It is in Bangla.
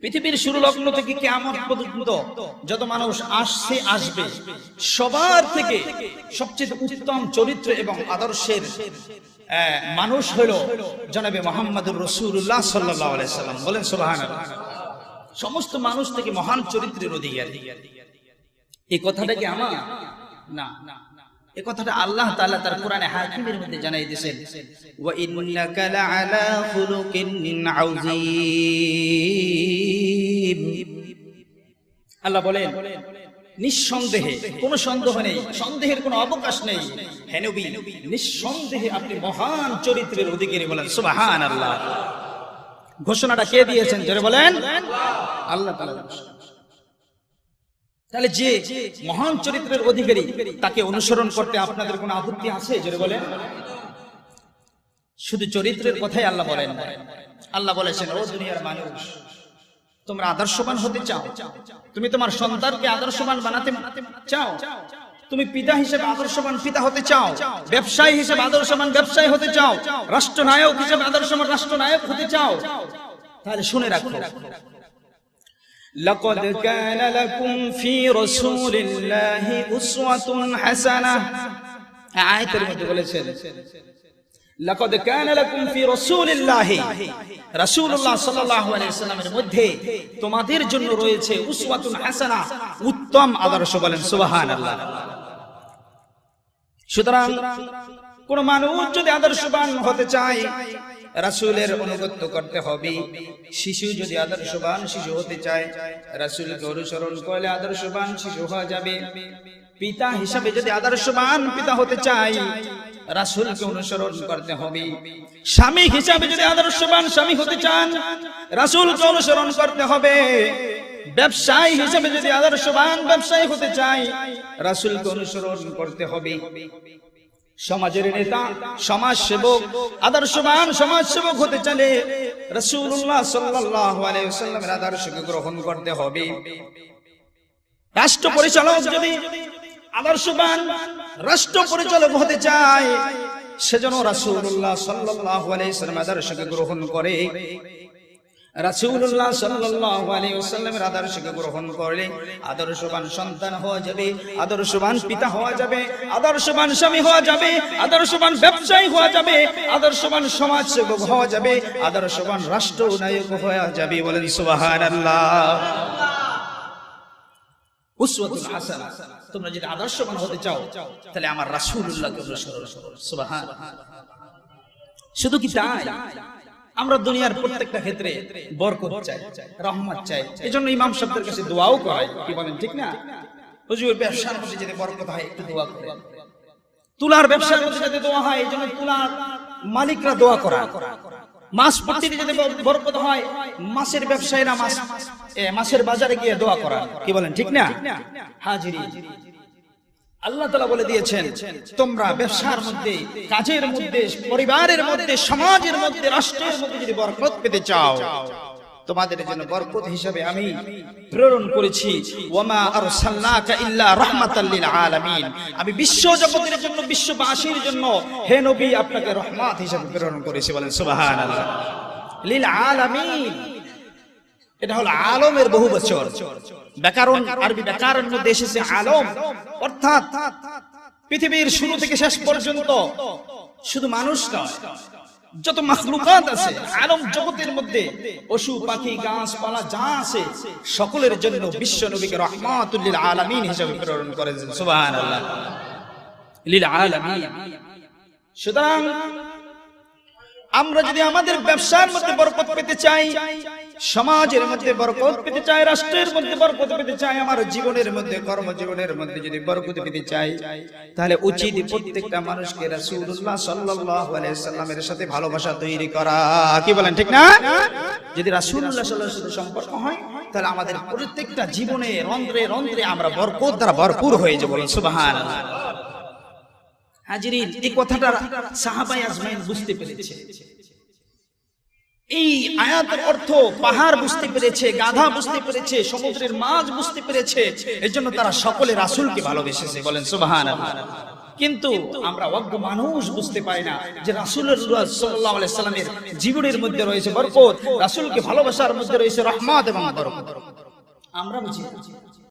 পৃথিবীর শুরু লগ্ন থেকে কিয়ামত পর্যন্ত যত মানুষ আসবে সবার থেকে সবচেয়ে উত্তম চরিত্র এবং আদর্শের মানুষ হলো জনাবে মুহাম্মদুর রাসূলুল্লাহ সাল্লাল্লাহু আলাইহি সাল্লাম। বলেন সুবহানাল্লাহ। সমস্ত মানুষ থেকে মহান চরিত্রের অধিকারী। এই কথাটা কি আমার না, এই কথাটা আল্লাহ তাআলা তার কোরআনে হাকিমের মধ্যে জানাই দিয়েছেন, ওয়া ইন্নাকা লাআলা খুলুকিন আযীম। আল্লাহ বলেন নিঃসন্দেহে, কোনো সন্দেহ নেই, সন্দেহের কোনো অবকাশ নেই, হে নবী নিঃসন্দেহে আপনি মহান চরিত্রের অধিকারী। বলেন সুবহানাল্লাহ। ঘোষণাটা কে দিয়েছেন জোরে বলেন? আল্লাহ তাআলা। তাহলে যে মহান চরিত্রের অধিকারী তাকে অনুসরণ করতে আপনাদের কোনো আপত্তি আছে জোরে বলেন? শুধু চরিত্রের কথাই আল্লাহ বলেন। আল্লাহ বলেছেন, ও দুনিয়ার মানুষ, তোমরা আদর্শবান হতে চাও, তুমি তোমার সন্তানকে আদর্শবান বানাতে চাও, তুমি পিতা হিসেবে আদর্শবান পিতা হতে চাও, ব্যবসায়ী হিসেবে আদর্শবান ব্যবসায়ী হতে চাও, রাষ্ট্রনায়ক হিসেবে আদর্শবান রাষ্ট্রনায়ক হতে চাও, তাহলে শুনে রাখো, লাকাদ কানা লাকুম ফি রাসূলিল্লাহি উসওয়াতুন হাসানাহ। আয়াতের মধ্যে বলেছেন, লাকাদ কানা লাকুম ফি রাসূলিল্লাহি, রাসূলুল্লাহ সাল্লাল্লাহু আলাইহি ওয়াসাল্লামের মধ্যে তোমাদের জন্য রয়েছে উসওয়াতুন হাসানাহ, উত্তম আদর্শ। বলেন সুবহানাল্লাহ। সুতরাং কোন মানুষ যদি আদর্শবান হতে চায় রাসূলের অনুগত্য করতে হবে। শিশু যদি আদর্শবান শিশু হতে চায় রাসূলকে অনুসরণ করলে আদর্শবান শিশু হওয়া যাবে। পিতা হিসাবে যদি আদর্শবান পিতা হতে চায় রাসূলকে অনুসরণ করতে হবে। স্বামী হিসাবে যদি আদর্শবান স্বামী হতে চান রাসূলকে অনুসরণ করতে হবে। ব্যবসায়ী হিসাবে যদি আদর্শবান ব্যবসায়ী হতে চায় রাসূলকে অনুসরণ করতে হবে। সমাজের নেতা সমাজ সেবক আদর্শবান সমাজ সেবক হতে চাইলে রাসূলুল্লাহ সাল্লাল্লাহু আলাইহি ওয়াসাল্লামের আদর্শকে গ্রহণ করতে হবে। রাষ্ট্র পরিচালক যদি আদর্শবান রাষ্ট্র পরিচালক হতে চায় সেজন্য রাসূলুল্লাহ সাল্লাল্লাহু আলাইহি ওয়াসাল্লামের আদর্শকে গ্রহণ করে। রাসূলুল্লাহ সাল্লাল্লাহু আলাইহি ওয়াসাল্লামের আদর্শকে গ্রহণ করলে আদর্শবান সন্তান হওয়া যাবে, আদর্শবান পিতা হওয়া যাবে, আদর্শবান স্বামী হওয়া যাবে, আদর্শবান ব্যবসায়ী হওয়া যাবে, আদর্শবান সমাজ সেবক হওয়া যাবে, আদর্শবান রাষ্ট্রনায়ক হওয়া যাবে। বলেন সুবহানাল্লাহ। উসওয়াতুল হাসানাহ। তোমরা যদি আদর্শবান হতে চাও তাহলে আমার রাসূলুল্লাহকে অনুসরণ করো। সুবহানাল্লাহ। শুধু কি তাই, আমরা দুনিয়ার প্রত্যেকটা ক্ষেত্রে বরকত চাই, রহমত চাই, এজন্য ইমাম সাহেবদের কাছে দোয়াও করাই। কি বলেন ঠিক না? হুজুর ব্যবসার মধ্যে যদি বরকত হয় একটু দোয়া করেন। তুলার ব্যবসার মধ্যে যদি দোয়া হয় এজন্য তুলার মালিকরা দোয়া করা। মাছ প্রতিদিন যদি বরকত হয় মাছের ব্যবসায়ীরা মাছের বাজারে গিয়ে দোয়া করা। কি বলেন ঠিক না? হাজিরিন, আল্লাহ তাআলা বলে দিয়েছেন তোমরা ব্যবসার মধ্যে, কাজের মধ্যে, পরিবারের মধ্যে, সমাজের মধ্যে, রাষ্ট্রের মধ্যে যদি বরকত পেতে চাও তোমাদের জন্য বরকত হিসেবে আমি প্রেরণ করেছি ওয়ামা আরসালনাকা ইল্লা রাহমাতাল লিল আলামিন। আমি বিশ্ব জগতের জন্য, বিশ্ববাসীর জন্য হে নবী আপনাকে রহমত হিসেবে প্রেরণ করেছি। বলেন সুবহানাল্লাহ। লিল আলামিন, এটা হলো আলমের বহুবচন। ব্যাকরণ, আরবি ব্যাকরণের মধ্যে এসেছে আলম, অর্থাৎ পৃথিবীর শুরু থেকে শেষ পর্যন্ত শুধু মানুষ নয়, যত মাখলুকাত আছে আলম জগতের মধ্যে, পশু পাখি গাছপালা যা আছে সকলের জন্য বিশ্ব নবীকে রাহমাতুল লিল আলামিন হিসেবে প্রেরণ করেছেন। সুবহানাল্লাহ। লিল আলামিন। সুতরাং আমরা যদি আমাদের ব্যবসার মধ্যে বরকত পেতে চাই, সমাজের মধ্যে বরকত পেতে চাই, রাষ্ট্রের মধ্যে বরকত পেতে চাই, আমার জীবনের মধ্যে, কর্মজীবনের মধ্যে যদি বরকত পেতে চাই তাহলে উচিত প্রত্যেকটা মানুষকে রাসূলুল্লাহ সাল্লাল্লাহু আলাইহি ওয়াসাল্লামের সাথে ভালোবাসা তৈরি করা। কি বলেন ঠিক না? যদি রাসূলুল্লাহ সাল্লাল্লাহু আলাইহি ওয়াসাল্লামের সাথে সম্পর্ক হয় তাহলে আমাদের প্রত্যেকটা জীবনে রন্ধ্রে রন্ধ্রে আমরা বরকত দ্বারা ভরপুর হয়ে যাব। বলেন সুবহানাল্লাহ। হাজিরিন, এই কথাটা সাহাবায়ে আজমাইন বুঝতে পেরেছে। এই আয়াতের অর্থ পাহাড় বুঝতে পেরেছে, গাধা বুঝতে পেরেছে, সমুদ্রের মাছ বুঝতে পেরেছে, এজন্য তারা সকলে রাসূলকে ভালোবেসেছে। বলেন সুবহানাল্লাহ। কিন্তু আমরা অজ্ঞ মানুষ বুঝতে পারি না যে রাসূলুল্লাহ সাল্লাল্লাহু আলাইহি সাল্লামের জীবনের মধ্যে রয়েছে বরকত, রাসূলকে ভালোবাসার মধ্যে রয়েছে রহমত এবং বরকত। আমরা বুঝি